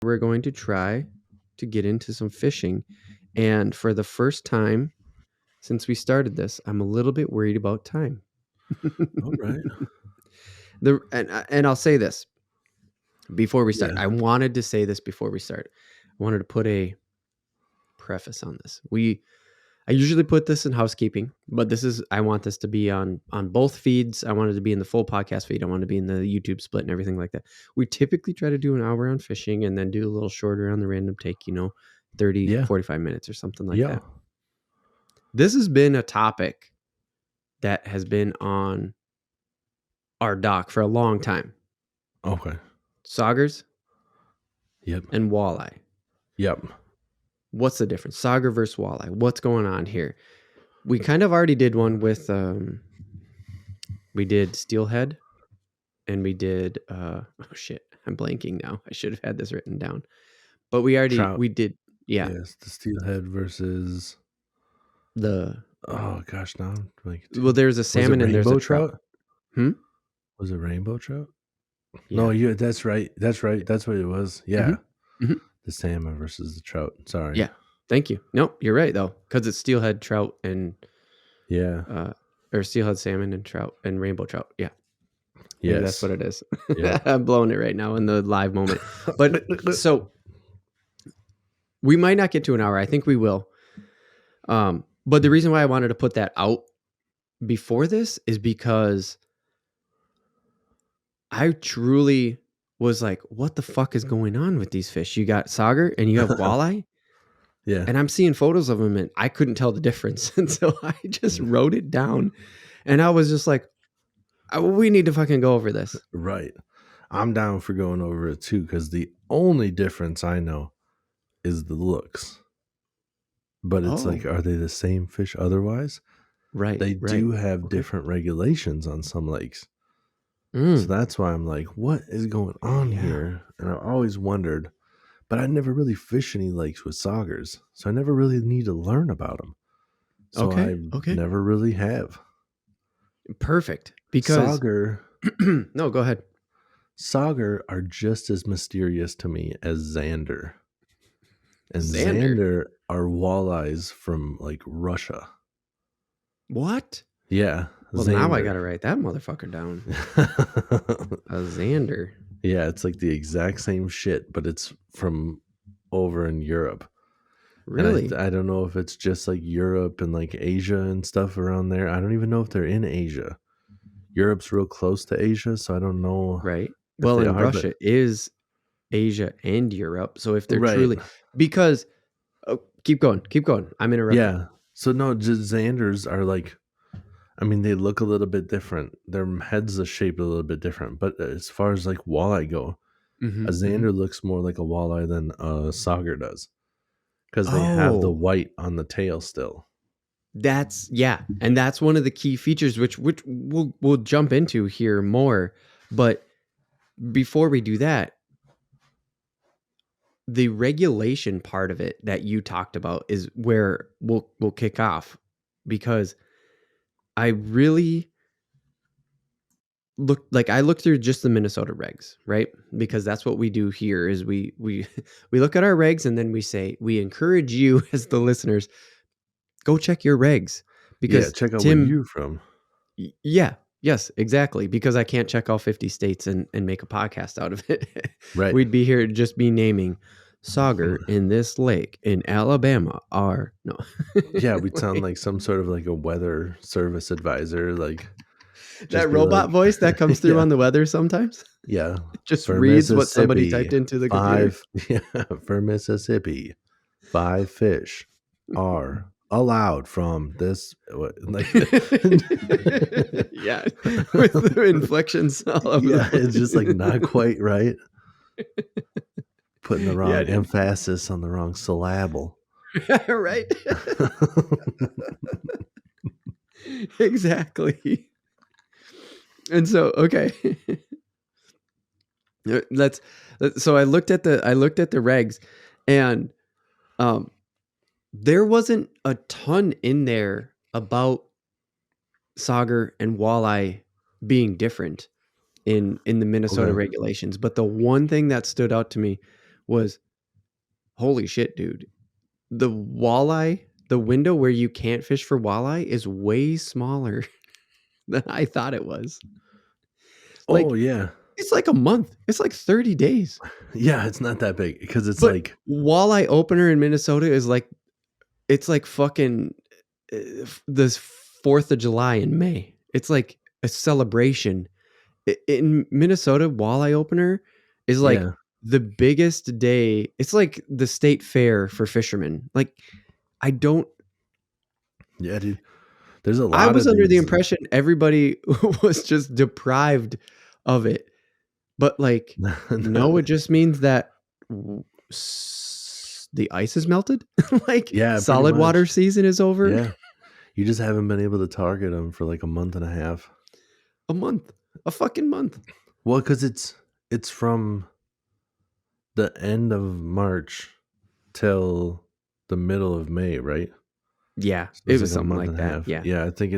we're going to try to get into some fishing. And for the first time since we started this, I'm a little bit worried about time. All right. And I'll say this before we start. Yeah. I wanted to say this before we start. I wanted to put a preface on this. I usually put this in housekeeping, but I want this to be on both feeds. I want it to be in the full podcast feed. I want it to be in the YouTube split and everything like that. We typically try to do an hour on fishing and then do a little shorter on the random take, 30, 45 minutes or something like that. This has been a topic that has been on our dock for a long time. Okay. Saugers. Yep. And walleye. Yep. What's the difference? Sauger versus walleye. What's going on here? We kind of already did one with we did steelhead and we did oh shit, I'm blanking now. I should have had this written down. But we did Yes, the steelhead versus oh gosh, now I'm like well, there's a salmon and there's a trout. Was it rainbow trout? Yeah. No, that's right. That's right. That's what it was. Yeah. Mm-hmm. The salmon versus the trout. Sorry. Yeah. Thank you. Nope, you're right though, because it's steelhead trout and or steelhead salmon and trout and rainbow trout. Yeah. Yes, that's what it is. Yeah. I'm blowing it right now in the live moment. But so we might not get to an hour. I think we will. But the reason why I wanted to put that out before this is because I truly was like, what the fuck is going on with these fish? You got sauger and you have walleye? Yeah. And I'm seeing photos of them and I couldn't tell the difference. And so I just wrote it down and I was just like, we need to fucking go over this. Right. I'm down for going over it too, because the only difference I know is the looks. But it's like, are they the same fish otherwise? Right. They do have different regulations on some lakes. So that's why I'm like, what is going on here? And I always wondered, but I never really fish any lakes with saugers. So I never really need to learn about them. So I never really have. Perfect. Because sauger. No, go ahead. Sauger are just as mysterious to me as zander. And zander are walleyes from like Russia. What? Yeah. Well, now I got to write that motherfucker down. A zander. Yeah, it's like the exact same shit, but it's from over in Europe. Really? And I don't know if it's just like Europe and like Asia and stuff around there. I don't even know if they're in Asia. Europe's real close to Asia, so I don't know. Right. Well, in Russia is Asia and Europe. So if they're truly, because keep going. I'm interrupting. Yeah. So no, just zanders are like, I mean, they look a little bit different. Their heads are shaped a little bit different. But as far as like walleye go, a zander looks more like a walleye than a sauger does, because they have the white on the tail still. And that's one of the key features, which we'll jump into here more. But before we do that, the regulation part of it that you talked about is where we'll kick off, because I really looked through just the Minnesota regs, right? Because that's what we do here is we look at our regs and then we encourage you as the listeners, go check your regs, because check out where you're from. Yeah. Yes, exactly. Because I can't check all 50 states and make a podcast out of it. Right. We'd be here just be naming sauger in this lake in Alabama are no. Yeah, we'd sound like some sort of like a weather service advisor, like that robot voice that comes through on the weather sometimes. Yeah. Just reads what somebody typed into the computer. For Mississippi, 5 fish are allowed from this, like yeah, with the inflections all over. Yeah, it's just like not quite right. Putting the wrong emphasis on the wrong syllable. Right. Exactly. And so, okay. So I looked at the regs, and there wasn't a ton in there about sauger and walleye being different in the Minnesota regulations. But the one thing that stood out to me was, holy shit, dude. The walleye, the window where you can't fish for walleye is way smaller than I thought it was. Oh Like, yeah, it's like a month. It's like 30 days. yeah. It's not that big because it's But like walleye opener in Minnesota is like, it's like fucking the 4th of July in May. It's like a celebration. In Minnesota, walleye opener is like yeah, the biggest day. It's like the state fair for fishermen. Like, I don't, yeah, dude. There's a I lot was of under the these. impression everybody was just deprived of it. But like, no, it just means that the ice is melted. Like, Yeah, pretty solid water much. season is over. Yeah, you just haven't been able to target them for like a month and a half. A month, a fucking month. Well, because it's from the end of March till the middle of May, right? Yeah, So it it's was like a something month like and a that. half. Yeah. Yeah, I think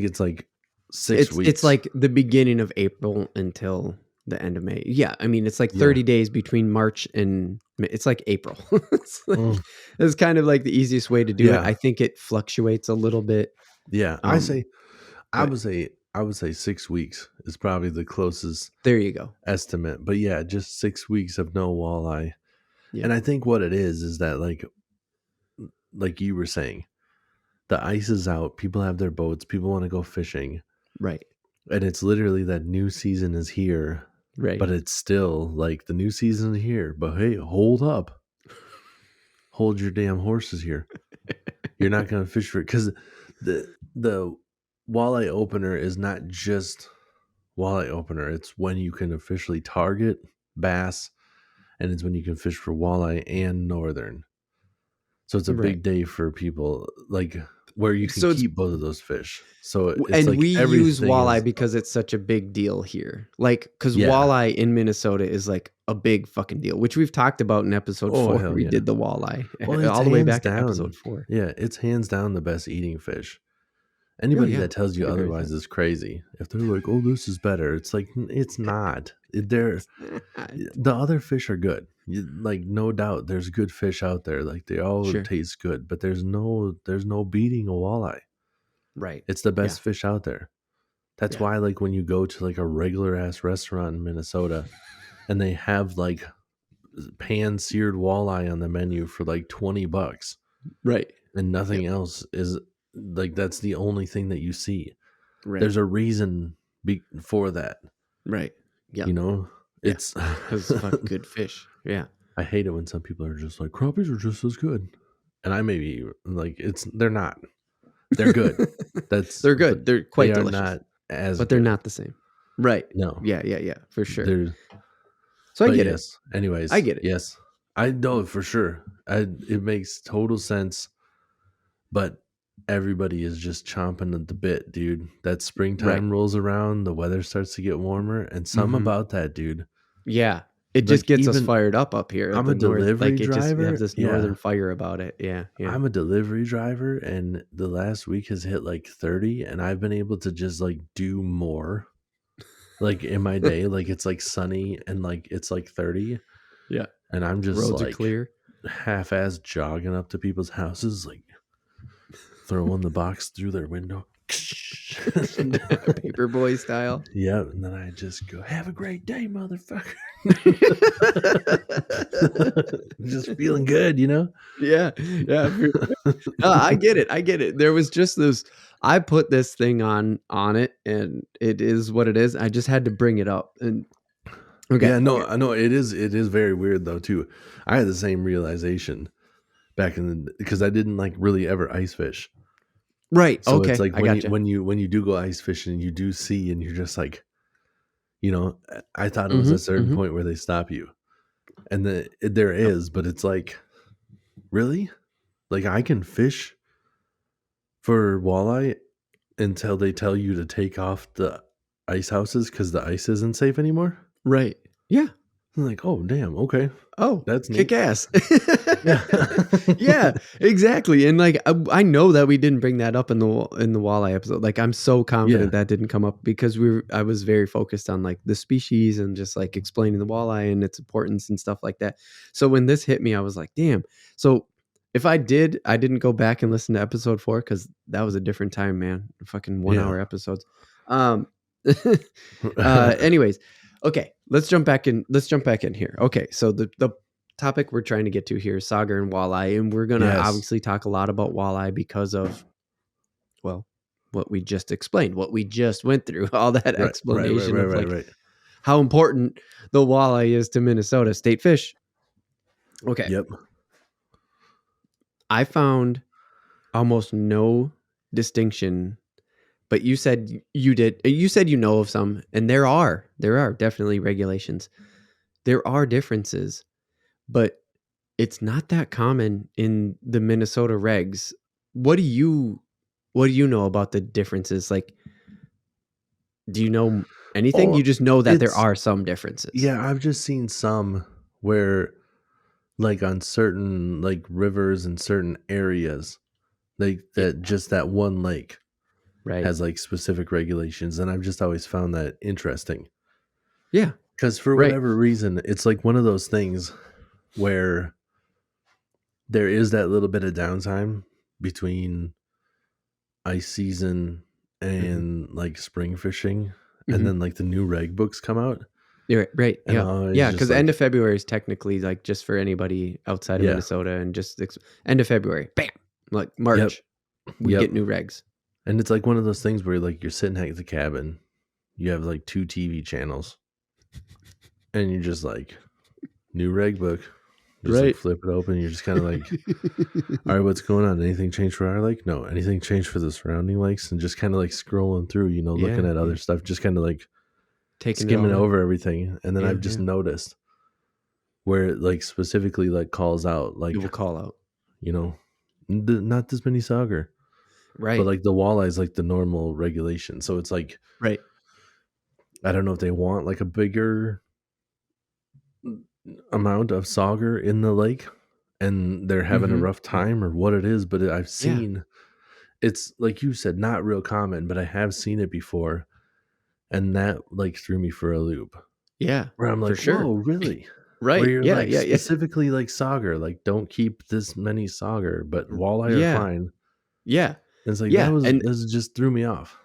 it's like 6 It's weeks. like the beginning of April until the end of May. Yeah, I mean, it's like Yeah. 30 days between March and May. It's like April. Mm. It's kind of like the easiest way to do it. Yeah. I think it fluctuates a little bit. Yeah. Um, I but would say I would say 6 weeks is probably the closest there you go. estimate. But yeah, just 6 weeks of no walleye. Yeah, And I think what it is that like you were saying, the ice is out, people have their boats, people want to go fishing. right, And it's literally that new season is here, right. but it's still like the new season is here. But hey, hold up. Hold your damn horses here. You're not going to fish for it because the walleye opener is not just walleye opener. It's when you can officially target bass, and it's when you can fish for walleye and northern. So it's a Right. big day for people like where you can So it's keep both of those fish. So it's and like we use everything walleye is because it's such a big deal here. Like, because yeah. walleye in Minnesota is like a big fucking deal, which we've talked about in episode Oh 4. hell We yeah. did the walleye Well, it's all the way hands back to down. episode 4. Yeah, it's hands down the best eating fish. Yeah, Anybody yeah. that tells you I agree with otherwise that. is crazy. If they're like, "Oh, this is better," it's like it's not. They're the other fish are good. Like no doubt, there's good fish out there. Like they all Sure. taste good, but there's no beating a walleye. Right. It's the Yeah. best fish out there. That's Yeah. why, like, when you go to like a regular ass restaurant in Minnesota, and they have like pan seared walleye on the menu for like $20, Right. and Yep. nothing else is like that's the only thing that you see. Right. There's a reason for that, Right. Yeah. you know. Yeah. It's Because fuck good fish. Yeah. I hate it when some people are just like crappies are just as good, and I maybe like they're not. They're good. They're But good. They're they quite are delicious, not as but they're good. not the same. Right. No, Yeah. Yeah. Yeah. For sure. they're. So I But get it. yes. I Anyways, get it. yes, I know for sure. It makes total sense, but everybody is just chomping at the bit, dude. That Right. springtime rolls around, the weather starts to get warmer, and some Hmm. about that, dude. Yeah. It just Like gets us even fired up here at I'm a the north. delivery Like, it just, we have driver. this Yeah, northern fire about it. Yeah. Yeah. I'm a delivery driver, and the last week has hit like 30, and I've been able to just like do more. Like in my day, like it's like sunny and like it's like 30, Yeah. and I'm just Roads are like clear. half-ass jogging up to people's houses, like throwing the box through their window. Paperboy style. Yeah, and then I just go, "Have a great day, motherfucker." Just feeling good, you know? Yeah. Yeah. No, I get it. I get it. There was just this. I put this thing on it, and it is what it is. I just had to bring it up. And okay. Yeah, no, Okay. I know it is very weird though too. I had the same realization back in the because I didn't like really ever ice fish. Right. So it's Okay. like I when you gotcha. when you when you do go ice fishing, you do see and you're just like, I thought it was Mm-hmm. a certain Mm-hmm. point where they stop you. And there Yep. is, but it's like, really? Like I can fish for walleye until they tell you to take off the ice houses because the ice isn't safe anymore? Right. Yeah. I'm like, oh damn, okay, Oh, that's kick neat. ass. Yeah. Yeah, exactly. And like I know that we didn't bring that up in the walleye episode. Like I'm so Yeah. confident that didn't come up because I was very focused on like the species and just like explaining the walleye and its importance and stuff like that. So when this hit me, I was like, damn. So if I didn't go back and listen to episode 4 because that was a different time, man. Fucking 1 hour episodes. Um anyways, okay, let's jump back in. Let's jump back in here. Okay, so the topic we're trying to get to here is Sauger and Walleye, and we're gonna Yes. obviously talk a lot about Walleye because of, well, what we just explained, what we just went through, all that explanation of like Right. how important the walleye is to Minnesota state fish. Okay, Yep. I found almost no distinction, but you said you did. You said you know of some, and there are definitely regulations. There are differences, but it's not that common in the Minnesota regs. What do you know about the differences? Like, do you know anything? Oh, You just know that there it's are some differences. yeah. I've just seen some where, like, on certain like rivers and certain areas, like Yeah, that just that one lake right. has like specific regulations, and I've just always found that interesting Yeah. because for Right. whatever reason, it's like one of those things where there is that little bit of downtime between ice season Mm-hmm. and like spring fishing, and Mm-hmm. then like the new reg books come out, You're right. Right. and Yeah. I'm always Yeah. just Because end like, of February is technically like just for anybody outside of yeah, Minnesota, and just end of February, bam, like yep, March, we yep. get new regs. And it's like one of those things where like you're sitting at the cabin, you have like 2 TV channels, and you're just like, new reg book. Just like Right. flip it open. You're just kind of like, all right, what's going on? Anything changed for our lake? No. Anything changed for the surrounding lakes? And just kind of like scrolling through, looking Yeah. at other Yeah. stuff, just kind of like Taking it skimming all in. over everything. And then Yeah. I've just Yeah. noticed where it like specifically like calls out, It like, will call out. not this many sauger, but Right. like the walleye is like the normal regulation. So it's like, Right. I don't know if they want like a bigger amount of sauger in the lake and they're having a Mm-hmm. rough time or what it is, but I've Yeah. seen it's like you said, not real common, but I have seen it before, and that like threw me for a loop. Yeah. Where I'm For like, sure. whoa, really? Where Right. you're Yeah. like Yeah. Yeah. specifically like sauger, like don't keep this many sauger, but walleye are Yeah. fine. Yeah. And it's like Yeah. And this just threw me off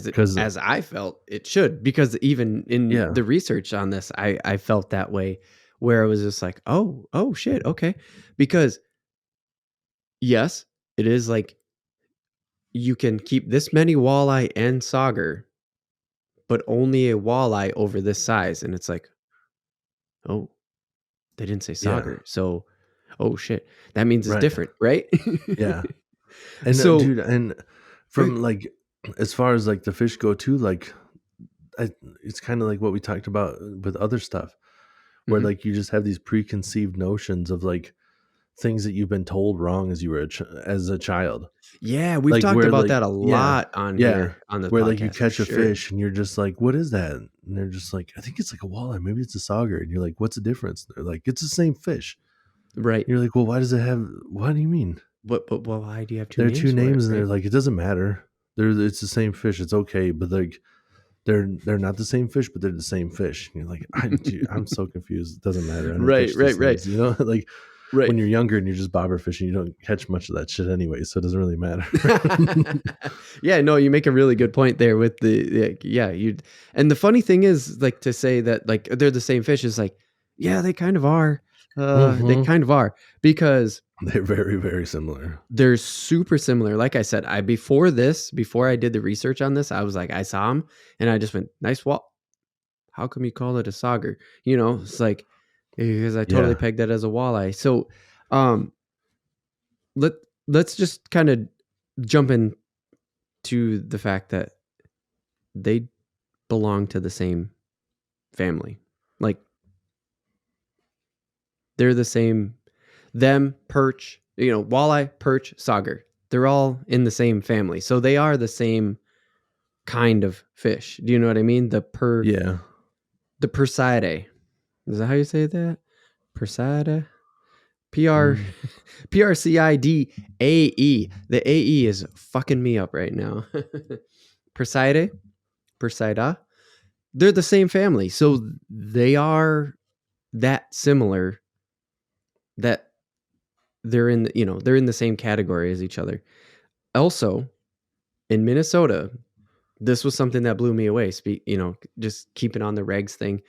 because as I felt it should, because even in yeah, the research on this, I felt that way, where it was just like, oh shit, okay. Because yes, it is like you can keep this many walleye and sauger, but only a walleye over this size. And it's like, oh, they didn't say yeah, sauger. So oh shit. That means it's right, different, right? yeah. And So dude, and right. from like as far as like the fish go too, like it's kind of like what we talked about with other stuff, where Mhm. like you just have these preconceived notions of like things that you've been told wrong as you were as a child. Yeah, we've Like talked where about like that a yeah, lot on yeah, here on the where like you podcast for catch a sure. fish and you're just like, "What is that?" And they're just like, "I think it's like a walleye, maybe it's a sauger." And you're like, "What's the difference?" They're like, "It's the same fish." Right. You're like, "Well, why does it have? What do you mean? But well, why do you have 2 There are two names for it, names." And they're right? like, "It doesn't matter. It's the same fish. It's okay." But like, they're not the same fish, but they're the same fish. And you're like, I'm so confused. It doesn't matter. I don't Right, catch these right, right, things. Like right. when you're younger and you're just bobber fishing, you don't catch much of that shit anyway, so it doesn't really matter. Yeah, no, you make a really good point there with yeah, you and the funny thing is like to say that like they're the same fish is like, yeah, they kind of are. They Hmm. kind of are because They're very, very similar. they're super similar. Like I said, before I did the research on this, I was like, I saw him and I just went, nice wall. How come you call it a sauger? It's like because I totally Yeah. pegged that as a walleye. So, um, let let's just kind of jump into the fact that they belong to the same family. Like they're the same. Them, perch, walleye, perch, sauger. They're all in the same family, so they are the same kind of fish. Do you know what I mean? Yeah. The Perseidae. Is that how you say that? Persida? PR Mm. PRCIDAE. The AE is fucking me up right now. Persida? Persida? They're the same family. So they are that similar that they're in, they're in the same category as each other. Also, in Minnesota, this was something that blew me away. Just keeping on the regs thing.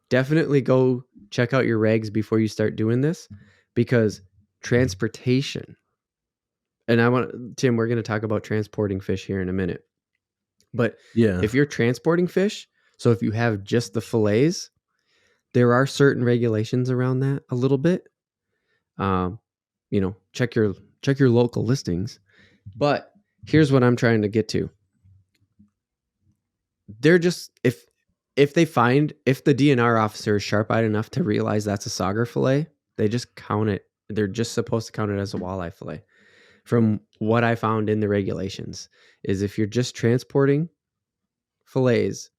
Definitely go check out your regs before you start doing this, because transportation, and Tim, we're going to talk about transporting fish here in a minute. But Yeah. if you're transporting fish, so if you have just the fillets, there are certain regulations around that a little bit. Check your local listings. But here's what I'm trying to get to. They're just, if the DNR officer is sharp-eyed enough to realize that's a Sauger fillet, they just count it. They're just supposed to count it as a walleye fillet. From what I found in the regulations, is if you're just transporting fillets,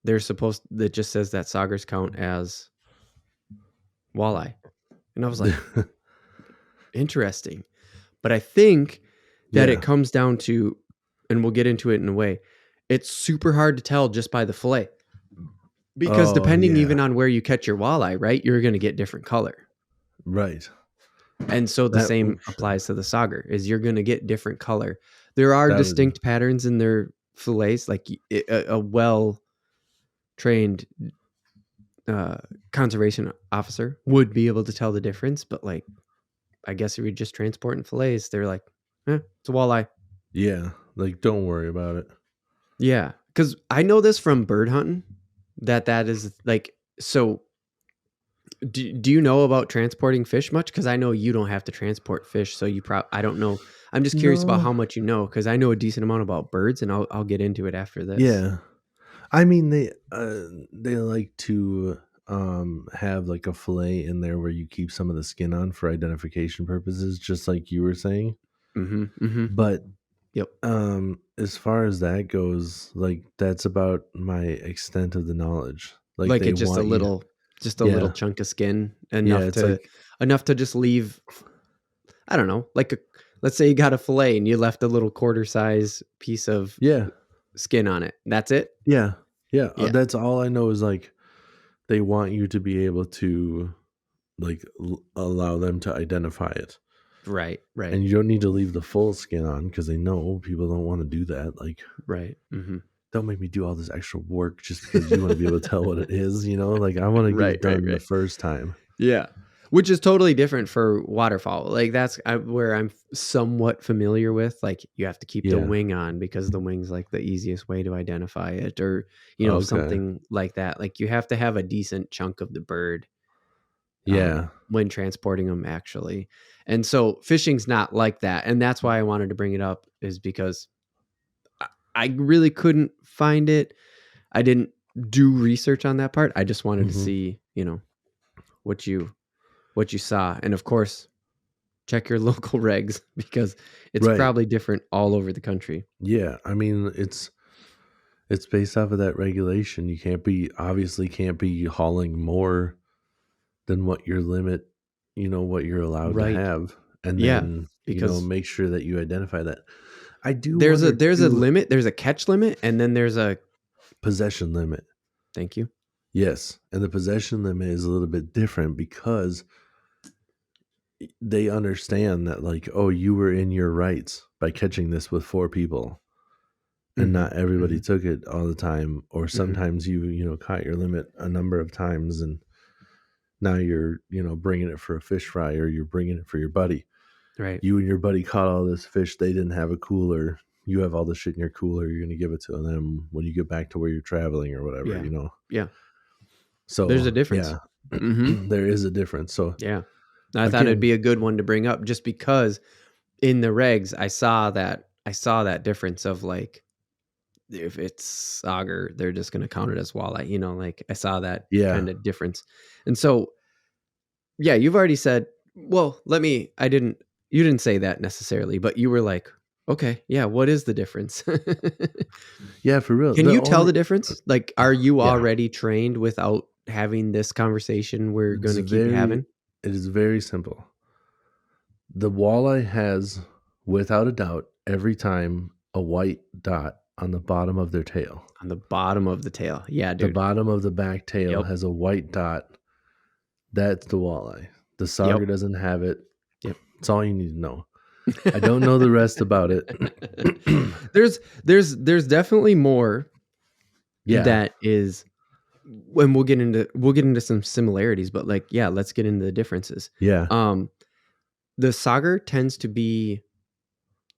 that just says that Saugers count as walleye. And I was like, interesting. But I think that it comes down to, and we'll get into it in a way, it's super hard to tell just by the fillet. Because depending even on where you catch your walleye, right, you're going to get different color. Right. And so the same applies to the Sauger, is you're going to get different color. There are distinct patterns in their fillets, like a well-trained conservation officer would be able to tell the difference. But like, I guess if you're just transporting fillets, they're like, it's a walleye. Yeah. Like, don't worry about it. Yeah. Because I know this from bird hunting, that is like, so do you know about transporting fish much? Because I know you don't have to transport fish, so I don't know. I'm just curious about how much you know, because I know a decent amount about birds, and I'll get into it after this. Yeah, I mean they like to have like a fillet in there where you keep some of the skin on for identification purposes, just like you were saying. But yep. As far as that goes, like that's about my extent of the knowledge. Like it's just a little chunk of skin, enough to just leave. I don't know, like let's say you got a fillet and you left a little quarter size piece of skin on it. That's it. Yeah. That's all I know, is like they want you to be able to like allow them to identify it. Right. And you don't need to leave the full skin on, because they know people don't want to do that. Like, right. Don't make me do all this extra work just because you want to be able to tell what it is, Like, I want to get it done the first time. Yeah. Which is totally different for waterfowl. Like that's where I'm somewhat familiar with. Like you have to keep the wing on, because the wing's like the easiest way to identify it, or something like that. Like you have to have a decent chunk of the bird. When transporting them, actually. And so fishing's not like that. And that's why I wanted to bring it up, is because I really couldn't find it. I didn't do research on that part. I just wanted to see, what you saw. And of course, check your local regs, because it's probably different all over the country. Yeah. I mean, it's based off of that regulation. You obviously can't be hauling more than what your limit, what you're allowed to have. And then, because make sure that you identify that. I do. There's a limit. There's a catch limit, and then there's a possession limit. Thank you. Yes. And the possession limit is a little bit different, because they understand that, like, oh, you were in your rights by catching this with 4 people, and not everybody took it all the time. Or sometimes you caught your limit a number of times, and now you're, bringing it for a fish fry, or you're bringing it for your buddy. Right. You and your buddy caught all this fish. They didn't have a cooler. You have all the shit in your cooler. You're going to give it to them when you get back to where you're traveling or whatever, Yeah. So there's a difference. Yeah. There is a difference. So yeah, I thought it'd be a good one to bring up, just because in the regs, I saw that difference of, like, if it's Sauger, they're just going to count it as walleye, like I saw that kind of difference. And so, yeah, you've already said, well, you didn't say that necessarily, but you were like, okay, yeah, what is the difference? Yeah, for real. Can you tell the difference? Like, are you already trained without having this conversation we're It's going to keep having? it is very simple. The walleye has, without a doubt, every time a white dot on the bottom of their tail. On the bottom of the tail. Yeah, The dude. bottom of the back tail Yep. has a white dot. That's the walleye. The sauger Yep. doesn't have it. Yep. That's all you need to know. I don't know the rest about it. There's definitely more Yeah. that is, when we'll get into some similarities, but like, yeah, let's get into the differences. Yeah. The sauger tends to be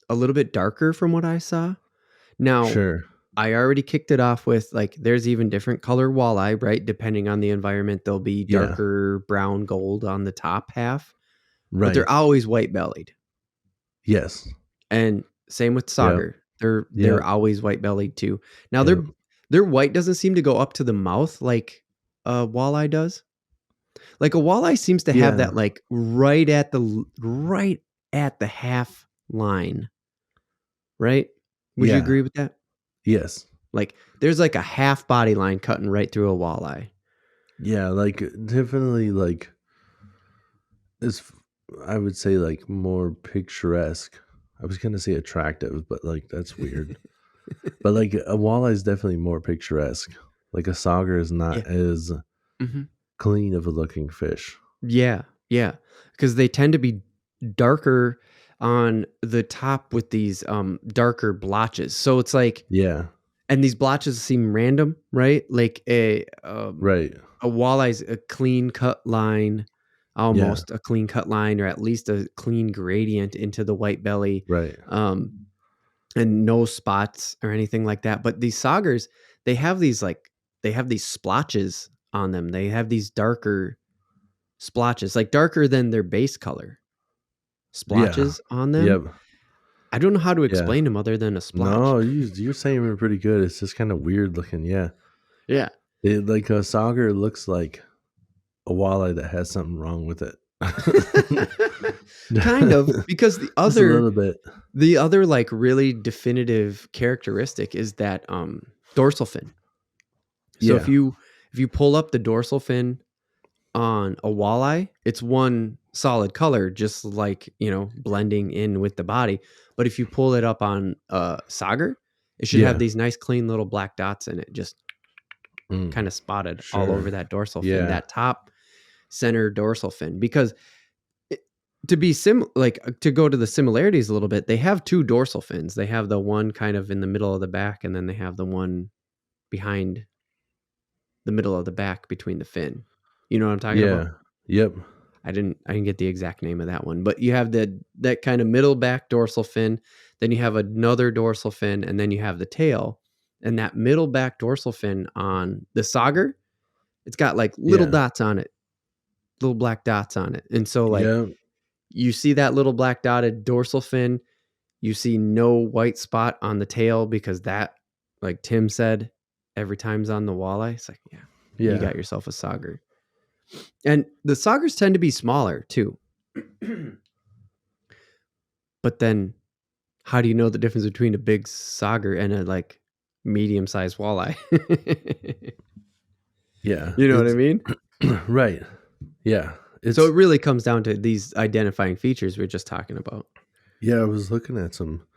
a little bit darker from what I saw. Now, Sure. I already kicked it off with, like, there's even different color walleye, right? Depending on the environment, they'll be Yeah. darker brown gold on the top half, but Right. they're always white bellied. Yes. And same with sauger. They're Yep. always white bellied too. Now Yep. their white doesn't seem to go up to the mouth like a walleye does. Like a walleye seems to have Yeah. that like right at the half line. Right? Would you Yeah. agree with that? Yes. Like there's like a half body line cutting right through a walleye. Yeah, like definitely like it's, I would say, like more picturesque. I was gonna say attractive, but like that's weird. But like a walleye is definitely more picturesque. Like a sauger is not Yeah. as Mhm. clean of a looking fish. Yeah, yeah, because they tend to be darker on the top with these darker blotches. So it's like, Yeah. and these blotches seem random, right? Like Right. a walleye's a clean cut line, almost a clean cut line, or at least a clean gradient into the white belly, Right. and no spots or anything like that. But these saugers, they have these splotches on them. They have these darker splotches, like darker than their base color. Splotches on them. Yep. I don't know how to Yeah. explain them other than a splotch. No, you're saying we're pretty good. It's just kind of weird looking. Yeah. Yeah. It, like a sauger looks like a walleye that has something wrong with it. Kind of, because Just a little bit. the other like really definitive characteristic is that dorsal fin. So if you pull up the dorsal fin on a walleye, it's one solid color, just like, blending in with the body. But if you pull it up on a sauger, it should have these nice clean little black dots in it, just kind of spotted all over that dorsal fin, that top center dorsal fin. Because to go to the similarities a little bit, they have two dorsal fins. They have the one kind of in the middle of the back, and then they have the one behind the middle of the back between the fin. You know what I'm talking about? Yep. I didn't get the exact name of that one, but you have that kind of middle back dorsal fin, then you have another dorsal fin, and then you have the tail. And that middle back dorsal fin on the sauger, it's got like little dots on it, little black dots on it. And so like you see that little black dotted dorsal fin, you see no white spot on the tail, because that, like Tim said, every time's on the walleye. It's like, you got yourself a sauger. And the saugers tend to be smaller too. But then how do you know the difference between a big sauger and a like medium-sized walleye? Yeah. You know what I mean? Right. Yeah. So it really comes down to these identifying features we're just talking about. Yeah, I was looking at some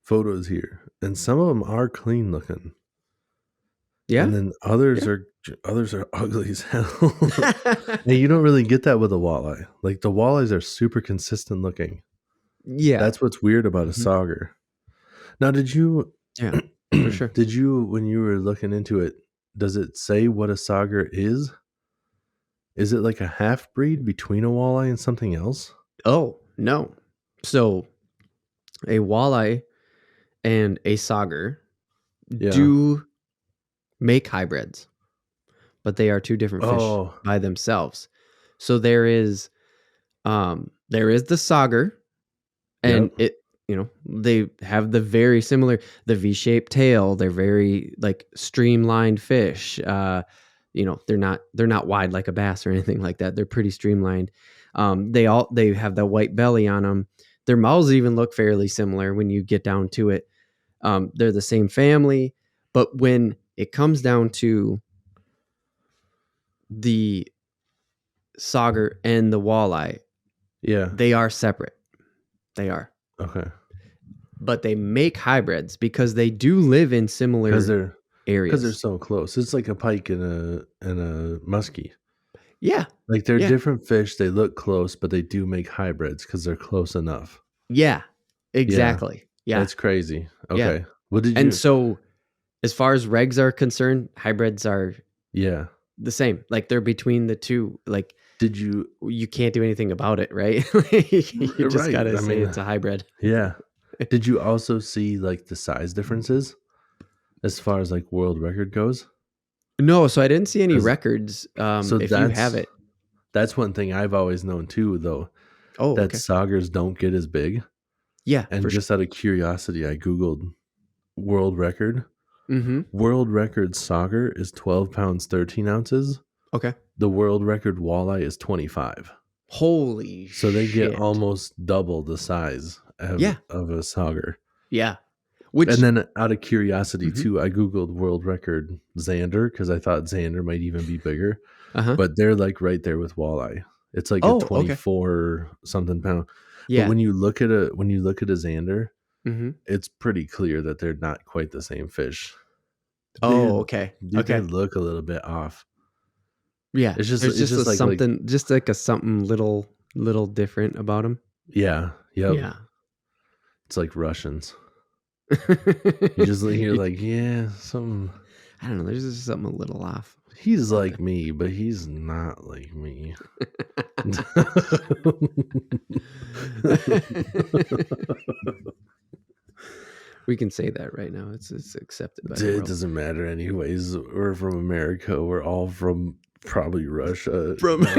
photos here, and some of them are clean looking. Yeah. And then others are ugly as hell. And you don't really get that with a walleye. Like the walleyes are super consistent looking. Yeah. That's what's weird about a sauger. Now, did you for sure. Did you, when you were looking into it, does it say what a sauger is? Is it like a half breed between a walleye and something else? Oh, no. So a walleye and a sauger do make hybrids, but they are two different fish by themselves. So there is the sauger, and they have the very similar, the V-shaped tail. They're very like streamlined fish. They're not wide like a bass or anything like that. They're pretty streamlined. They have the white belly on them. Their mouths even look fairly similar when you get down to it. They're the same family, but when it comes down to the Sauger and the walleye, Yeah. they are separate. They are. Okay. But they make hybrids because they do live in similar Because they're areas. so close. It's like a pike and a muskie. Yeah. Like they're Yeah. different fish. They look close, but they do make hybrids because they're close enough. Yeah. Yeah. Exactly. Yeah. That's crazy. Yeah. Okay. What did And you? so as far as regs are concerned, hybrids are Yeah. the same. Like they're between the two. Like Did you? you can't do anything about it, right? You just Right. gotta I say mean, it's a hybrid. yeah. Did you also see like the size differences as far as like world record goes? No, so I didn't see any 'Cause- records. So If you have it. that's one thing I've always known too, though, Oh, that okay. Saugers don't get as big. Yeah, And for just out of curiosity, I Googled world record. sure. Mm-hmm. World record Sauger is 12 pounds, 13 ounces. Okay. The world record walleye is 25. Holy So they shit. get almost double the size of a Sauger. Yeah. Which And then out of curiosity Mhm. too, I Googled world record Xander because I thought Xander might even be bigger. uh-huh. But they're like right there with walleye. It's like Oh, a okay. 24 something pound. Yeah. But when you look at a Xander, Mm-hmm. it's pretty clear that they're not quite the same fish. Oh, okay. They Okay. look a little bit off. Yeah. It's just There's just a like something, just like a something little different about them. yeah, yep. Yeah. It's like Russians. You just you're like, yeah, something. I don't know. There's just something a little off. He's like me, but he's not like me. We can say that right now. It's accepted by the It world. doesn't matter anyways. We're from America. We're all from probably Russia. From No,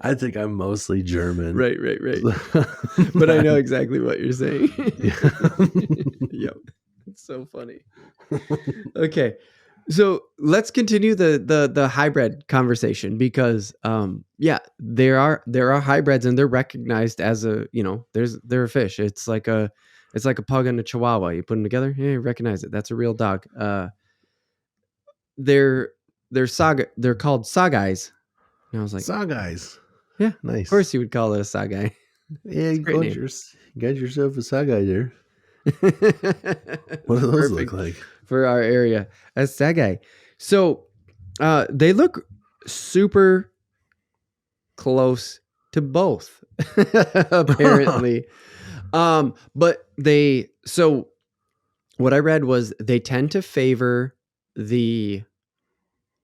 I think I'm mostly German. right. But I know exactly what you're saying. Yeah. Yep. It's so funny. Okay. So let's continue the hybrid conversation because there are hybrids and they're recognized as they're a fish. It's like a pug and a chihuahua. You put them together, yeah, you recognize it. That's a real dog. They're called sagais. And I was like, Saw guys. yeah, Nice. of course you would call it a sagai. Yeah, you a great name. got yourself a saw guy there. What do those look like? For our area? A sagai. So they look super close to both, apparently. But what I read was they tend to favor the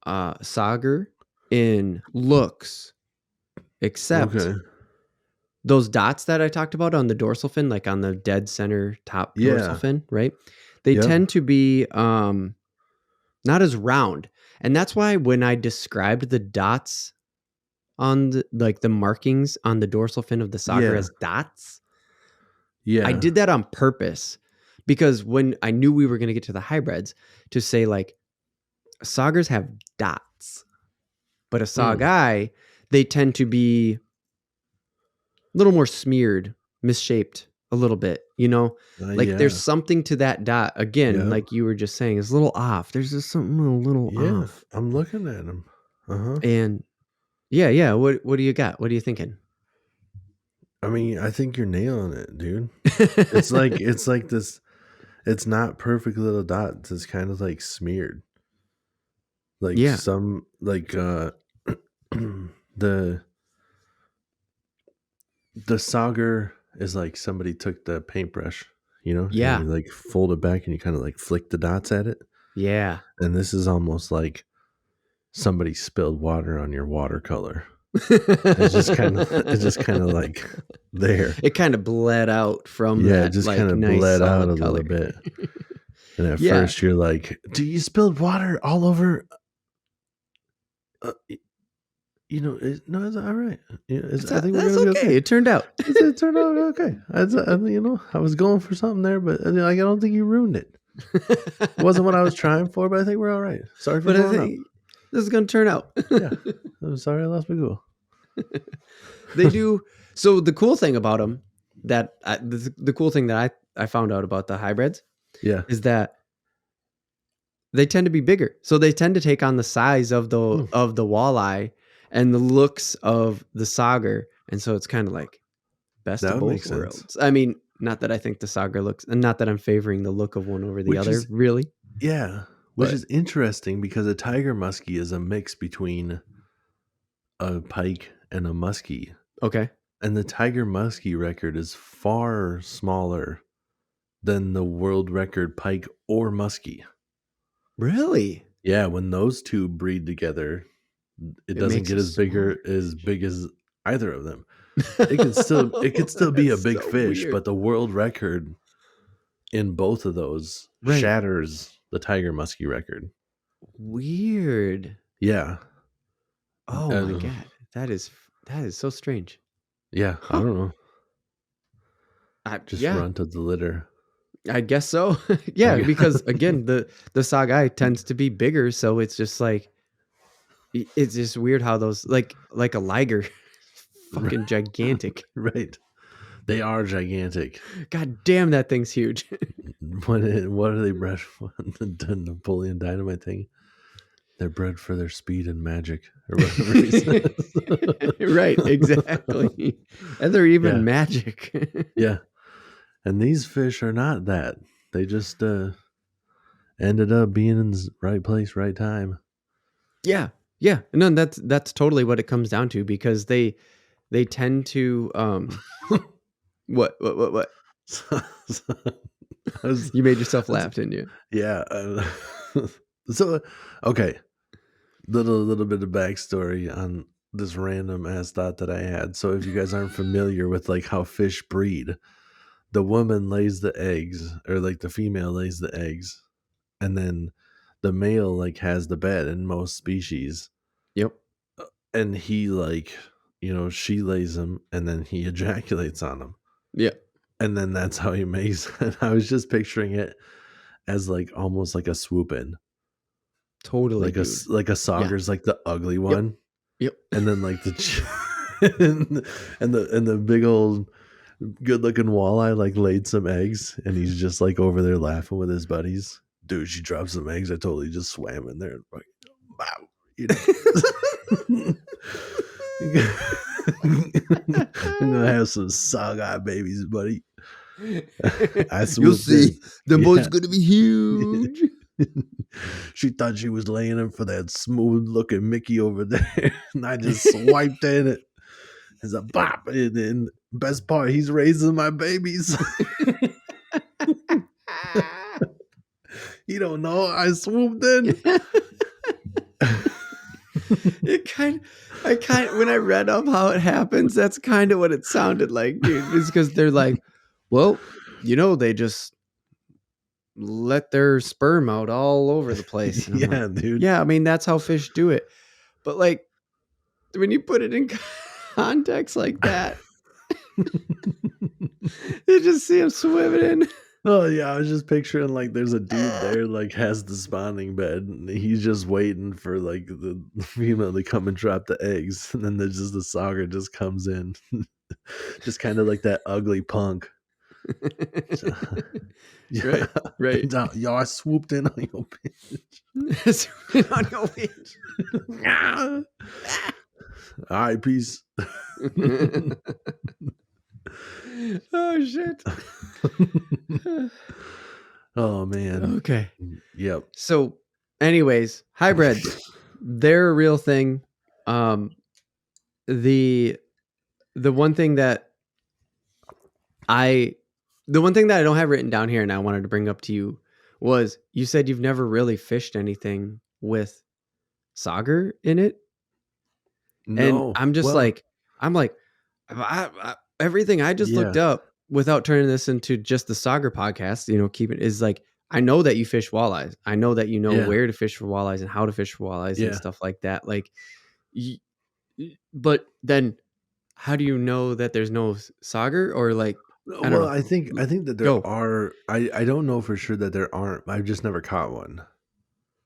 Sauger in looks, except those dots that I talked about on the dorsal fin, like on the dead center top dorsal fin, right? They tend to be not as round. And that's why when I described the dots on the markings on the dorsal fin of the Sauger as dots, I did that on purpose because when I knew we were going to get to the hybrids, to say like Saugers have dots, but a Saugai, they tend to be a little more smeared, misshaped a little bit, there's something to that dot again, like you were just saying, it's a little off. There's just something a little off. I'm looking at them. And yeah. What do you got? What are you thinking? I mean, I think you're nailing it, dude. It's like this. It's not perfect little dots. It's kind of like smeared. Like some like the Sauger is like somebody took the paintbrush, and you like fold it back and you kind of like flick the dots at it. Yeah. And this is almost like somebody spilled water on your watercolor. It's just kind of like there. It kind of bled out from it just kind of nice bled out a color. little bit. And at first you're like, "Do you spilled water all over?" No, it's all right. I think that's okay. It turned out. It turned out okay. I was going for something there, but I don't think you ruined it. It wasn't what I was trying for, but I think we're all right. Sorry for I think this is going to turn out. Yeah, I'm sorry I lost my cool. They do. So the cool thing about them, the cool thing that I found out about the hybrids, is that they tend to be bigger. So they tend to take on the size of the walleye and the looks of the sauger. And so it's kind of like best That of would make both sense. worlds. I mean, not that I think the sauger looks, and not that I'm favoring the look of one over the Which other, is really. Yeah, which But is interesting because a tiger muskie is a mix between a pike and a muskie. okay. And the tiger muskie record is far smaller than the world record pike or muskie. Really? Yeah, when those two breed together, it It doesn't makes get it as smaller. big as either of them. It could still be a That's big so fish, weird. but the world record in both of those Right. shatters the tiger muskie record. Weird. Yeah. Oh my Uh, god. That is so strange. yeah, I Huh. don't know. Just Yeah, run to the litter. I guess so. I Yeah, guess. because again, the Sauger tends to be bigger, so it's just like it's just weird how those like a liger, fucking gigantic. Right. They are gigantic. God damn, that thing's huge. What are they bred for? The Napoleon Dynamite thing? They're bred for their speed and magic, or whatever he says. Right, exactly. And they're Yeah, even magic. yeah. And these fish are not that. They just ended up being in the right place, right time. Yeah. Yeah. No, that's totally what it comes down to because they tend to what So, so I was, you made yourself I was- laugh, didn't you? yeah. So okay, little bit of backstory on this random ass thought that I had. So if you guys aren't familiar with like how fish breed, the woman lays the eggs, or like the female lays the eggs, and then the male like has the bed in most species, Yep. and he like, she lays them and then he ejaculates on them, Yeah. and then that's how he makes it. I was just picturing it as like almost like a swoop in, Totally, like a dude. like a Yeah. Sauger's like the ugly Yep. one, Yep. and then like and the big old good looking walleye like laid some eggs, and he's just like over there laughing with his buddies. Dude, she dropped some eggs. I totally just swam in there and fucking, wow, you know. I'm gonna have some sog-eye babies, buddy. I You'll swooped see. in. The boat's Yeah. gonna be huge. She thought she was laying in for that smooth looking Mickey over there, and I just swiped in it. It's a bop. And best part, he's raising my babies. You don't know. I swooped in. When I read up how it happens, that's kind of what it sounded like, dude. It's because they're like, well, they just let their sperm out all over the place. And I'm Yeah, like, dude. yeah, I mean, that's how fish do it. But like, when you put it in context like that, you just see him swimming in. Oh yeah, I was just picturing like there's a dude there like has the spawning bed, and he's just waiting for like the female to come and drop the eggs, and then there's just the Sauger just comes in, just kind of like that ugly punk. So, yeah, Right. Y'all swooped in on your bitch. Swimming on your witch. All right, peace. Oh shit. Oh man. Okay. Yep. So, anyways, hybrids, they're a real thing. The one thing that I don't have written down here and I wanted to bring up to you was you said you've never really fished anything with Sauger in it. And No. I'm just Well, like, everything I just looked yeah. up without turning this into just the Sauger podcast, keeping is like, I know that you fish walleyes. I know that you know Yeah. where to fish for walleyes and how to fish for walleyes and Yeah. stuff like that. Like, but then how do you know that there's no Sauger or like, I don't Well, know. I think that there Go. are. I don't know for sure that there aren't. I've just never caught one.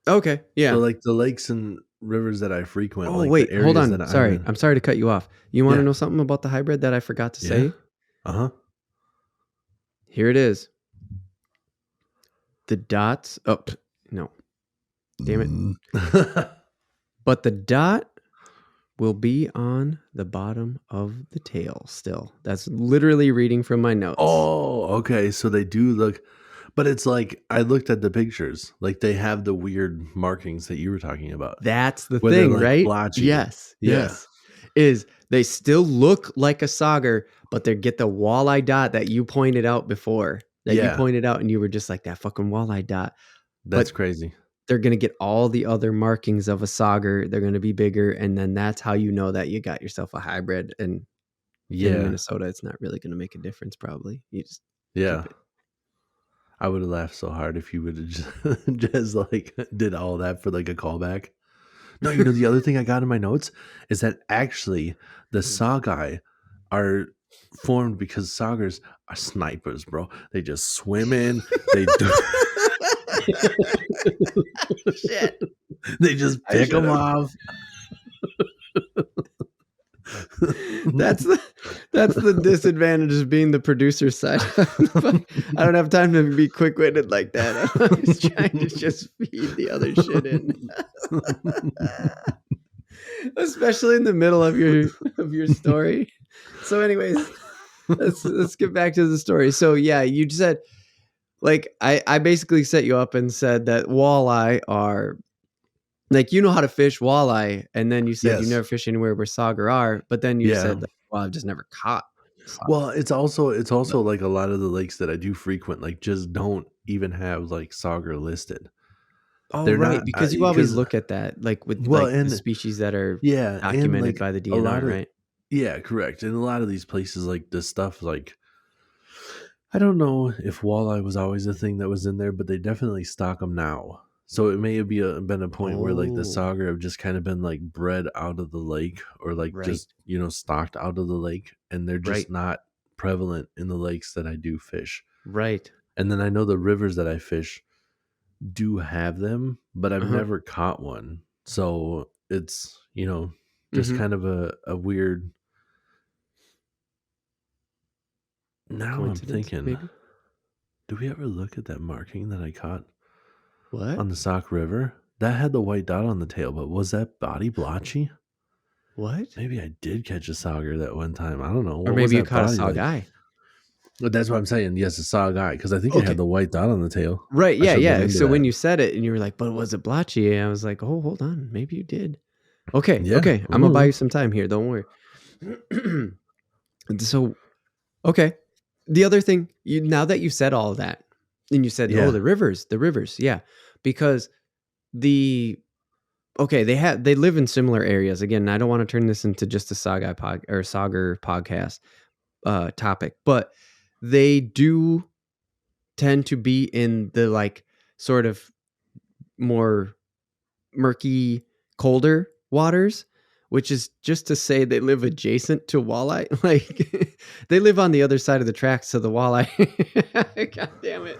Okay. Yeah. So like the lakes and rivers that I frequent, Oh, like wait, the areas hold on. that I'm Sorry. in. I'm sorry to cut you off. You want to Yeah. know something about the hybrid that I forgot to Yeah. say? Uh-huh. Here it is. The dots. Oh, no. Damn it. But the dot will be on the bottom of the tail still. That's literally reading from my notes. Oh, okay. So they do look, but it's like I looked at the pictures. Like they have the weird markings that you were talking about. That's the Where they're thing, like right? blotchy. Yes. Yeah. Yes. Is they still look like a sauger, but they get the walleye dot that you pointed out before. That you Yeah. pointed out and you were just like, that fucking walleye dot. That's But crazy. they're going to get all the other markings of a sauger. They're going to be bigger. And then that's how you know that you got yourself a hybrid. And in Yeah. Minnesota, it's not really going to make a difference, probably. You just Yeah. keep it. I would have laughed so hard if you would have just like did all that for like a callback. No, you know, the other thing I got in my notes is that actually the Saugai are formed because Saugers are snipers, bro. They just swim in. They do. Shit. They just pick them off. That's the disadvantage of being the producer side. I don't have time to be quick-witted like that. I'm just trying to just feed the other shit in. Especially in the middle of your story. So anyways, let's get back to the story. So yeah, you said like I basically set you up and said that walleye are like, you know how to fish walleye, and then you said you Yes. never fish anywhere where sauger are, but then you Yeah. said like, well, I've just never caught sauger. Well, it's also like a lot of the lakes that I do frequent, like just don't even have like Sauger listed. Oh, They're right, not because you always look at that, like with well, like the and species that are yeah, and documented like by the a lot DNR, of right? yeah, correct. And a lot of these places, like the stuff, like I don't know if walleye was always a thing that was in there, but they definitely stock them now. So it may have been a point where like the Oh, Sauger have just kind of been like bred out of the lake, or like right, just stocked out of the lake, and they're just right, not prevalent in the lakes that I do fish. right. And then I know the rivers that I fish do have them, but I've Uh-huh. never caught one. So it's, just Mm-hmm. kind of a weird. Now I'm Coincidence, thinking, maybe? do we ever look at that marking that I caught What? on the Sauk River? That had the white dot on the tail, but was that body blotchy? What? Maybe I did catch a sauger that one time. I don't know. Or What was maybe you that caught a body like? saugai. But that's what I'm saying. Yes, a saw guy, because I think it had Okay. the white dot on the tail. Right. I Yeah. should look Yeah. into So when that. you said it and you were like, but was it blotchy? I was like, oh, hold on. Maybe you did. Okay. Yeah. Okay. I'm going to buy you some time here. Don't worry. So, okay. The other thing, now that you said all of that, and you said, Yeah. oh, the rivers. Yeah. Because they live in similar areas. Again, I don't want to turn this into just a Sauger podcast topic, but they do tend to be in the like sort of more murky, colder waters, which is just to say they live adjacent to walleye. Like they live on the other side of the tracks to the walleye. God damn it.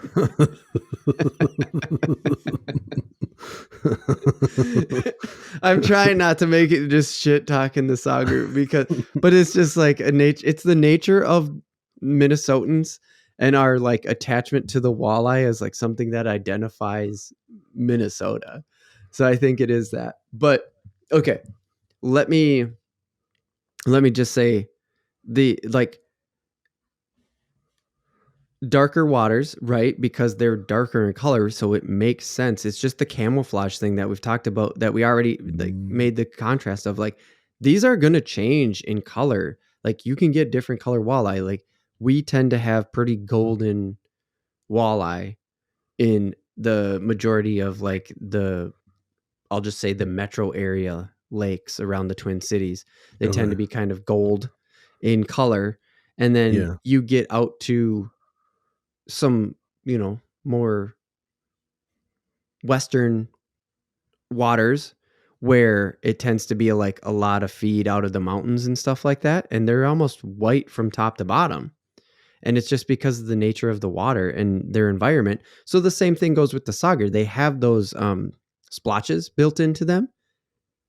I'm trying not to make it just shit talking the Sauger but it's just like it's the nature of Minnesotans and our like attachment to the walleye as like something that identifies Minnesota. So I think it is that. But okay, let me just say the like darker waters, right? Because they're darker in color, so it makes sense. It's just the camouflage thing that we've talked about that we already like made the contrast of like these are going to change in color. Like you can get different color walleye. Like we tend to have pretty golden walleye in the majority of like I'll just say the metro area lakes around the Twin Cities. They tend to be kind of gold in color. And then you get out to some, more western waters where it tends to be like a lot of feed out of the mountains and stuff like that. And they're almost white from top to bottom. And it's just because of the nature of the water and their environment. So the same thing goes with the sauger. They have those splotches built into them.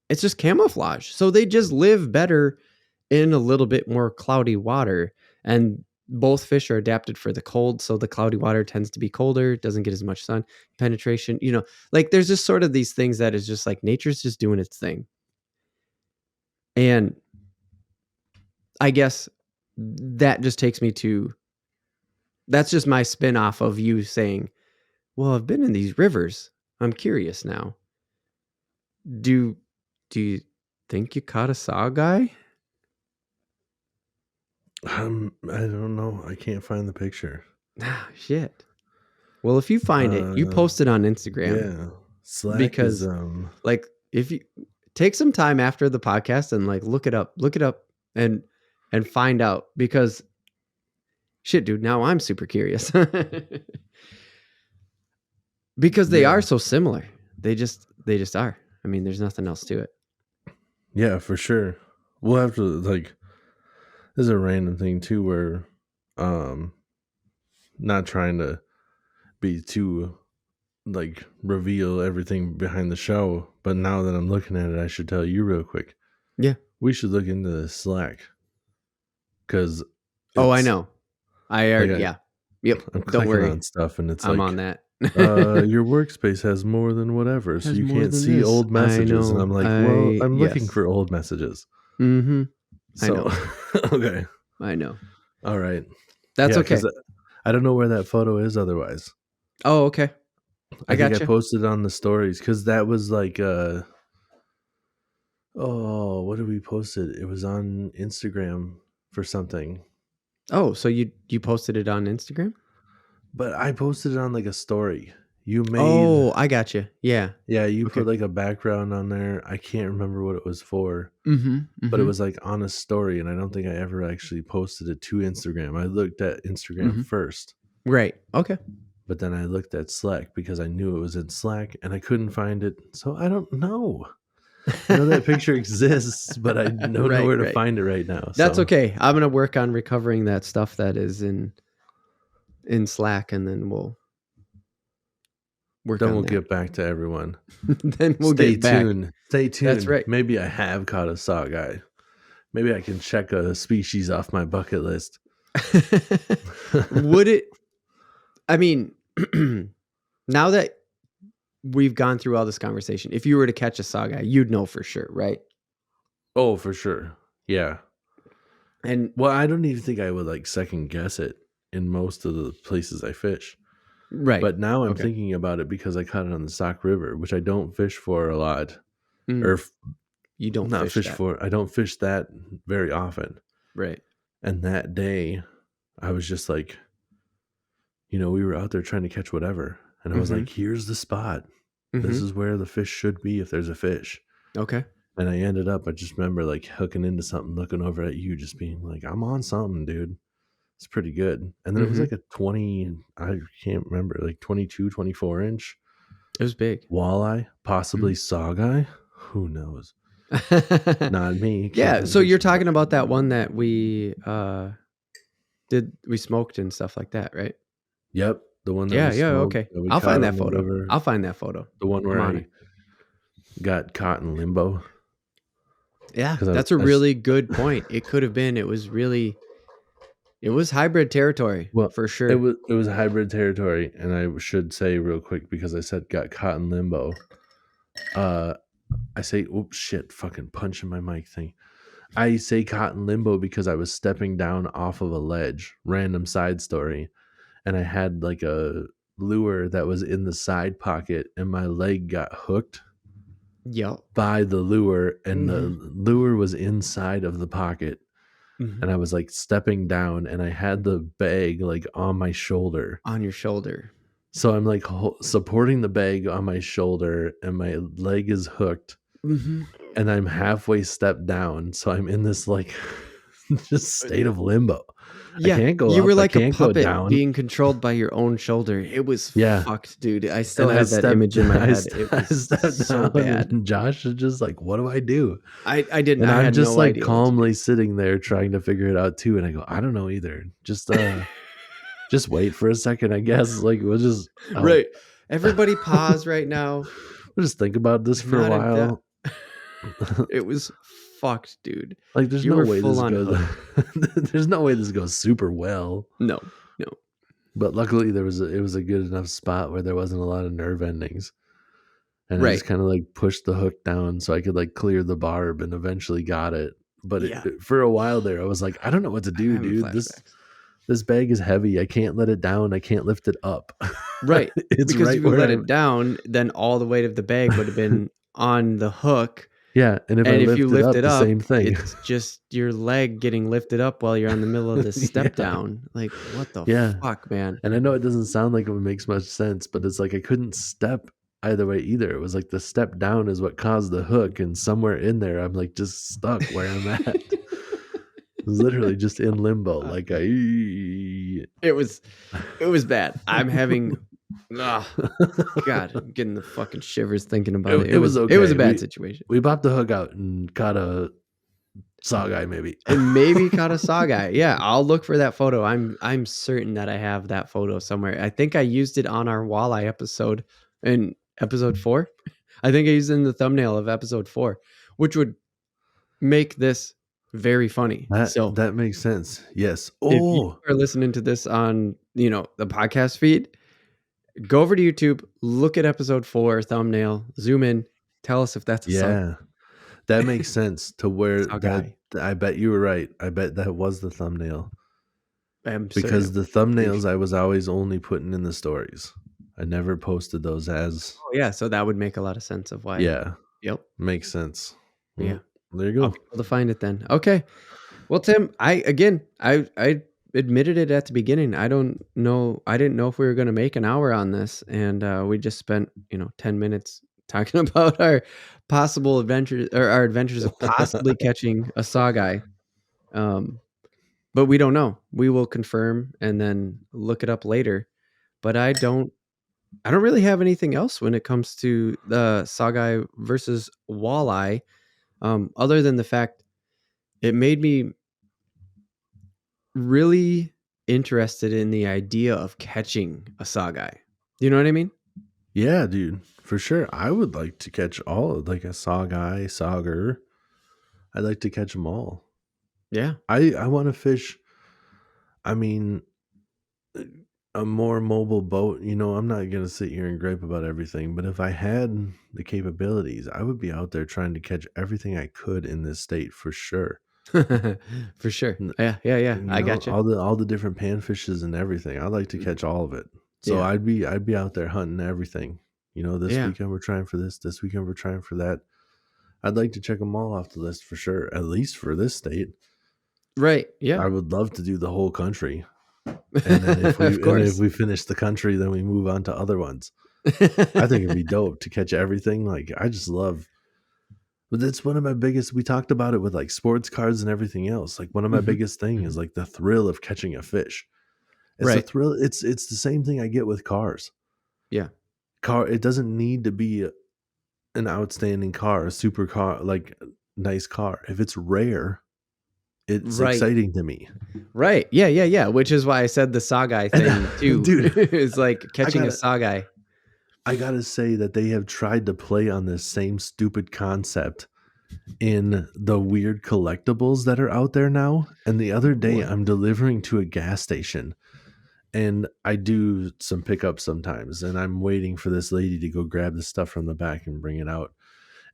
It's just camouflage. So they just live better in a little bit more cloudy water. And both fish are adapted for the cold, so the cloudy water tends to be colder, doesn't get as much sun penetration. Like there's just sort of these things that is just like nature's just doing its thing. And I guess that just takes me to, that's just my spin off of you saying, well, I've been in these rivers. I'm curious now. Do you think you caught a saw guy? I don't know. I can't find the picture. Ah, shit. Well, if you find it, you post it on Instagram. Yeah. Slack because is like if you take some time after the podcast and like look it up and find out, because shit, dude, now I'm super curious. Because they are so similar. They just are. I mean, there's nothing else to it. Yeah, for sure. We'll have to like, there's a random thing too where not trying to be too like reveal everything behind the show, but now that I'm looking at it, I should tell you real quick. Yeah. We should look into the Slack. Cause I know. I already, yeah. Yep. I'm Don't worry on stuff and it's I'm like, on that. Your workspace has more than whatever, so you can't see this. Old messages. And I'm like, well, I'm looking for old messages. Mm-hmm. So, I know. Okay. I know. All right. That's okay. I don't know where that photo is otherwise. Oh, okay. I got you. I posted on the stories because that was like, what did we post it? It was on Instagram for something. Oh, so you posted it on Instagram? But I posted it on like a story. You made. Oh, I got you. Yeah. Yeah, you put like a background on there. I can't remember what it was for. Mm-hmm. But it was like on a story, and I don't think I ever actually posted it to Instagram. I looked at Instagram first. Right. Okay. But then I looked at Slack because I knew it was in Slack, and I couldn't find it. So I don't know. I know that picture exists, but I don't know where to find it right now. That's okay. I'm going to work on recovering that stuff that is in Slack, and then we'll work on that. Then we'll get back to everyone. Then we'll get back. Stay tuned. That's right. Maybe I have caught a saw guy. Maybe I can check a species off my bucket list. Would it? I mean, now that we've gone through all this conversation, if you were to catch a saw guy, you'd know for sure, right? Oh, for sure. Yeah. And well, I don't even think I would like second guess it in most of the places I fish. Right. But now I'm thinking about it because I caught it on the Sauger River, which I don't fish for a lot. Or you don't fish for. I don't fish that very often. Right. And that day I was just like, we were out there trying to catch whatever. And I was like, here's the spot. This is where the fish should be if there's a fish. Okay. And I just remember like hooking into something, looking over at you, just being like, I'm on something, dude. It's pretty good. And then it was like a 20, I can't remember, like 22, 24 inch. It was big. Walleye, possibly saw guy. Who knows? Not me. Yeah. So you're talking about that one that we smoked and stuff like that, right? Yep. The one that okay. I'll find that photo. I'll find that photo. The one where I got caught in limbo. Yeah, that's a really good point. It could have been. It was hybrid territory. Well, for sure. It was hybrid territory, and I should say real quick because I said got caught in limbo. I say, oops, shit, fucking punching my mic thing. I say caught in limbo because I was stepping down off of a ledge. Random side story. And I had like a lure that was in the side pocket, and my leg got hooked by the lure, and the lure was inside of the pocket. And I was like stepping down, and I had the bag like on my shoulder. On your shoulder. So I'm like supporting the bag on my shoulder, and my leg is hooked. And I'm halfway stepped down. So I'm in this like just state of limbo. Yeah, I can't go you up, were like a puppet being controlled by your own shoulder. It was fucked, dude. I still have that image in my head. It was so bad. And Josh is just like, "What do I do?" I didn't. And I I'm just like calmly sitting there trying to figure it out too. And I go, "I don't know either. Just just wait for a second, I guess. Like we'll just right. Everybody pause right now. We'll just think about this for a while." It was fucked, dude. Like, there's You no were way full this on goes. hooked. There's no way this goes super well. No, no. But luckily, it was a good enough spot where there wasn't a lot of nerve endings, and I Right. just kind of like pushed the hook down so I could like clear the barb, and eventually got it. But Yeah. for a while there, I was like, I don't know what to do, I'm having dude. flashbacks. This bag is heavy. I can't let it down. I can't lift it up. Right. It's Because right if you where let I'm. it down, then all the weight of the bag would have been on the hook. Yeah, and if I And if you lift it lift up, it the same up, thing. it's just your leg getting lifted up while you're on the middle of the step Yeah, down. Like, what the yeah. fuck, man? And I know it doesn't sound like it makes much sense, but it's like I couldn't step either way either. It was like the step down is what caused the hook, and somewhere in there, I'm like just stuck where I'm at. Literally just in limbo. Like It was bad. I'm having God, I'm getting the fucking shivers thinking about it. it was okay. It was a bad situation. We popped the hook out and caught a Sauger maybe. And maybe caught a Sauger. Yeah, I'll look for that photo. I'm certain that I have that photo somewhere. I think I used it on our walleye episode in episode 4. I think I used it in the thumbnail of episode 4, which would make this very funny. So That makes sense. Yes. if you Oh, are listening to this on, the podcast feed, go over to YouTube, look at episode 4 thumbnail, zoom in, tell us if that's a yeah. That makes sense to where Sauger. I bet you were right. I bet that was the thumbnail. I'm Because certain. the thumbnails I was always only putting in the stories. I never posted those as. Oh yeah, so that would make a lot of sense of why. Yeah, Yep. makes sense. Yeah. There you I'll go. be able to find it then. Okay. Well, Tim, I admitted it at the beginning. I didn't know if we were going to make an hour on this, and we just spent 10 minutes talking about our possible adventures, or our adventures of possibly catching a Sauger. But we don't know. We will confirm and then look it up later. But I don't really have anything else when it comes to the Sauger versus walleye, other than the fact it made me really interested in the idea of catching a Sauger. You know what I mean? Yeah, dude, for sure. I would like to catch all of like a Sauger. I'd like to catch them all. Yeah. I want to fish. I mean, a more mobile boat. I'm not gonna sit here and gripe about everything, but if I had the capabilities, I would be out there trying to catch everything I could in this state for sure. For sure. N- Yeah. I got you. all the different panfishes and everything. I'd like to catch all of it. So Yeah. I'd be out there hunting everything. This Yeah. weekend we're trying for this. This weekend we're trying for that. I'd like to check them all off the list for sure. At least for this state, Right. Yeah. I would love to do the whole country. And then if Of course. we finish the country, then we move on to other ones. I think it'd be dope to catch everything. Like I just love. But that's one of my biggest. We talked about it with like sports cards and everything else. Like one of my Mhm. biggest thing is like the thrill of catching a fish. It's the Right. thrill. It's the same thing I get with cars. Yeah. It doesn't need to be an outstanding car, a super car, like nice car. If it's rare, it's Right. exciting to me. Right. Yeah. Which is why I said the Sauger thing too. Dude, It's like catching a Sauger. I gotta say that they have tried to play on this same stupid concept in the weird collectibles that are out there now. And the other day, What? I'm delivering to a gas station, and I do some pickups sometimes, and I'm waiting for this lady to go grab the stuff from the back and bring it out.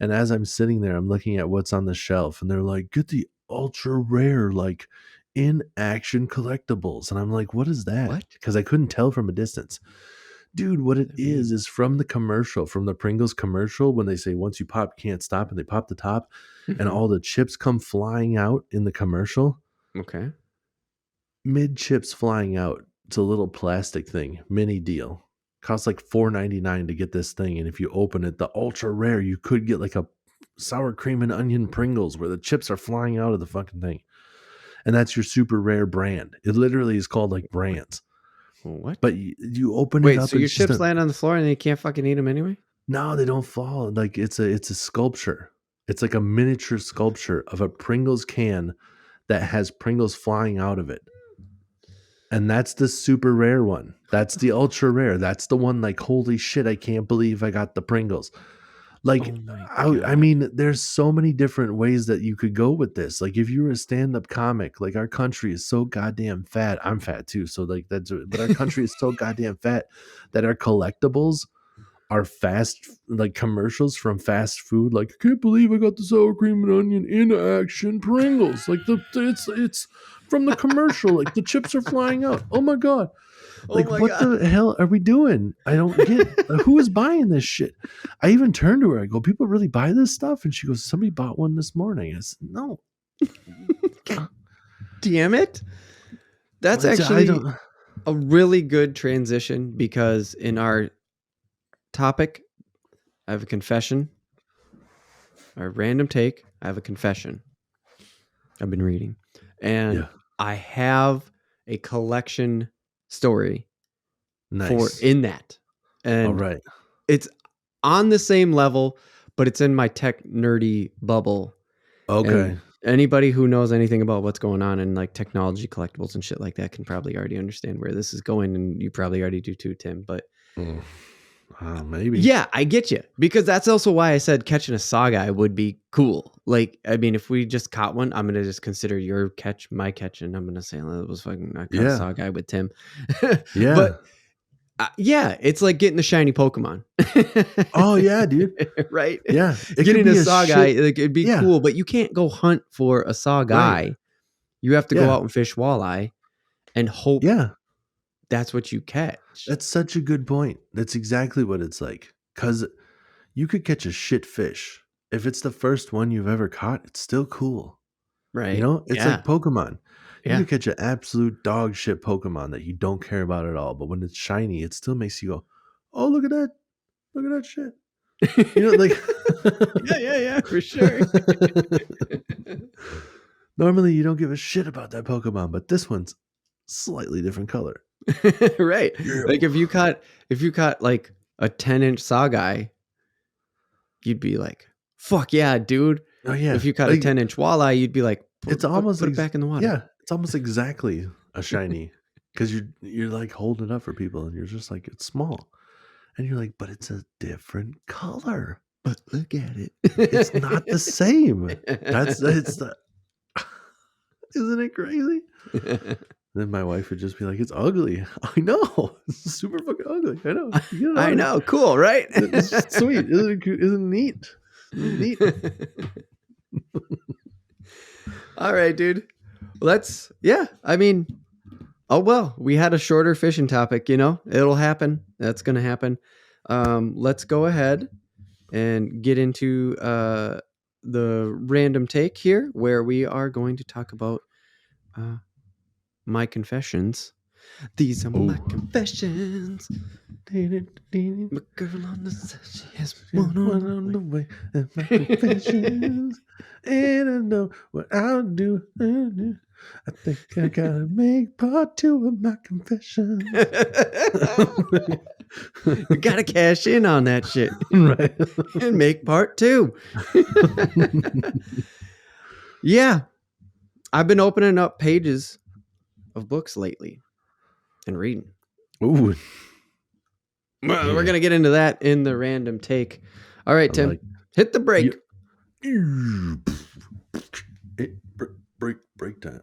And as I'm sitting there, I'm looking at what's on the shelf, and they're like, "Get the ultra rare, like in action collectibles." And I'm like, "What is that?" What? Because I couldn't tell from a distance. Dude, what it is from the commercial, from the Pringles commercial, when they say once you pop, you can't stop, and they pop the top, and Mhm. all the chips come flying out in the commercial. Okay. Mid chips flying out. It's a little plastic thing, mini deal. Costs like $4.99 to get this thing, and if you open it, the ultra rare, you could get like a sour cream and onion Pringles where the chips are flying out of the fucking thing, and that's your super rare brand. It literally is called like brands. What? But you open it Wait, up. so your chips land on the floor and they can't fucking eat them anyway? No, they don't fall. Like it's a sculpture. It's like a miniature sculpture of a Pringles can that has Pringles flying out of it. And that's the super rare one. That's the ultra rare. That's the one like, holy shit, I can't believe I got the Pringles. Like, Oh my I god. mean, there's so many different ways that you could go with this. Like, if you were a stand-up comic, like our country is so goddamn fat. I'm fat too, so like but our country is so goddamn fat that our collectibles are like commercials from fast food. Like, I can't believe I got the sour cream and onion in action Pringles. Like it's from the commercial. Like the chips are flying out. Oh my god. Oh Like, my what god. the hell are we doing? I don't get who is buying this shit. I even turned to her. I go, people really buy this stuff? And she goes, somebody bought one this morning. I said, no. Damn it. That's I actually don't. a really good transition because in our topic, I have a confession. Our random take, I have a confession. I've been reading. And Yeah. I have a collection story Nice. in that. And All right. it's on the same level, but it's in my tech nerdy bubble. Okay. And anybody who knows anything about what's going on in like technology collectibles and shit like that can probably already understand where this is going, and you probably already do too, Tim. But maybe. yeah, I get you, because that's also why I said catching a Sauger would be cool. Like, I mean, if we just caught one, I'm gonna just consider your catch my catch, and I'm gonna say, oh, that was fucking I caught a Sauger with Tim. Yeah. But yeah, it's like getting the shiny Pokemon. Oh yeah, dude. Right? Yeah. Getting a Sauger, like, it'd be cool, but you can't go hunt for a Sauger. Right. You have to go Yeah. out and fish walleye and hope that's what you catch. That's such a good point. That's exactly what it's like. Because you could catch a shit fish. If it's the first one you've ever caught, it's still cool. Right. You know, it's like Pokemon. You Yeah. could catch an absolute dog shit Pokemon that you don't care about at all. But when it's shiny, it still makes you go, oh, look at that. Look at that shit. You know, like, yeah, for sure. Normally you don't give a shit about that Pokemon, but this one's slightly different color. Right. Yeah. Like if you caught like a 10-inch Sauger, you'd be like, fuck yeah, dude. Oh yeah. If you caught a 10-inch walleye, you'd be like, it's almost put it back in the water. Yeah, it's almost exactly a shiny. Because you're like holding it up for people and you're just like, it's small. And you're like, but it's a different color. But look at it. It's not the same. Isn't it crazy? Then my wife would just be like, it's ugly. I know. It's super fucking ugly. I know. I know. Cool, right? It's sweet. Isn't it neat? Neat. All right, dude. I mean, oh well, we had a shorter fishing topic, it'll happen. That's going to happen. Let's go ahead and get into the random take here, where we are going to talk about my confessions. These are my confessions. My girl on the side, she has one on the way. And my confessions, and I know what I'll do. I think I gotta make part 2 of my confessions. You gotta cash in on that shit, Right? And make part 2. Yeah, I've been opening up pages of books lately and reading. Ooh. Well, we're gonna get into that in the random take. All right, Tim, hit the break. Break time.